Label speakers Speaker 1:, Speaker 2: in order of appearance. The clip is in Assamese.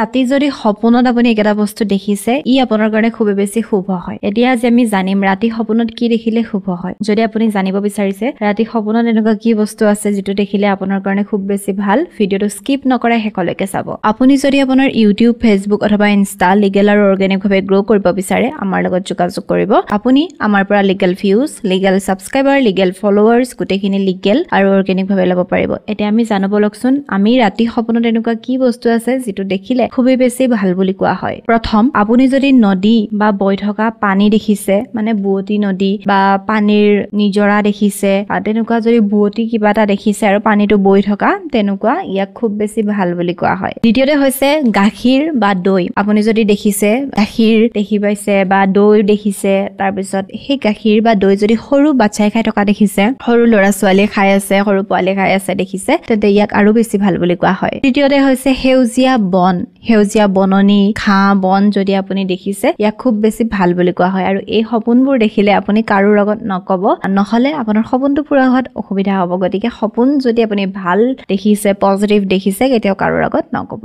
Speaker 1: ৰাতি যদি সপোনত আপুনি একেটা বস্তু দেখিছে ই আপোনাৰ কাৰণে খুব বেছি শুভ হয় এতিয়া যে আমি জানিম ৰাতি সপোনত কি দেখিলে শুভ হয় যদি আপুনি জানিব বিচাৰিছে ৰাতি সপোনত এনেকুৱা কি বস্তু আছে যেটো দেখিলে আপোনাৰ কাৰণে খুব বেছি ভাল ভিডিওটো স্কিপ নকৰাই শেষলৈকে চাব আপুনি যদি আপোনাৰ ইউটিউব ফেসবুক অথবা ইনষ্টা লিগেল আৰু অৰ্গেনিক ভাৱে গ্ৰো কৰিব বিচাৰে আমাৰ লগত যোগাযোগ কৰিব আপুনি আমাৰ পৰা legal views legal subscribers legal followers গোটেইখিনি লিগেল আৰু অৰ্গেনিক ভাৱে ল'ব পাৰিব এতিয়া আমি জানিব লকচোন আমি ৰাতি সপোনত এনেকুৱা কি বস্তু আছে যেটো দেখিলে খুবই বেছি ভাল বুলি কোৱা হয় প্ৰথম আপুনি যদি নদী বা বৈ থকা পানী দেখিছে মানে বুৱতী নদী বা পানীৰ নিজৰা দেখিছে তেনেকুৱা যদি বুৱতী কিবা এটা দেখিছে আৰু পানীটো বৈ থকা তেনেকুৱা ইয়াক খুব বেছি ভাল বুলি কোৱা হয় দ্বিতীয়তে হৈছে গাখীৰ বা দৈ আপুনি যদি দেখিছে গাখীৰ দেখি পাইছে বা দৈ দেখিছে তাৰ পিছত সেই গাখীৰ বা দৈ যদি সৰু বাচ্চাই খাই থকা দেখিছে সৰু ল'ৰা ছোৱালী খাই আছে সৰু পোৱালি খাই আছে দেখিছে তেন্তে ইয়াক আৰু বেছি ভাল বুলি কোৱা হয় তৃতীয়তে হৈছে সেউজীয়া বন সেউজীয়া বননি ঘাঁহ বন যদি আপুনি দেখিছে ইয়াক খুব বেছি ভাল বুলি কোৱা হয় আৰু এই সপোনবোৰ দেখিলে আপুনি কাৰো লগত নকব নহলে আপোনাৰ সপোনটো পুৰা হোৱাত অসুবিধা হ'ব গতিকে সপোন যদি আপুনি ভাল দেখিছে পজিটিভ দেখিছে কেতিয়াও কাৰো লগত নকব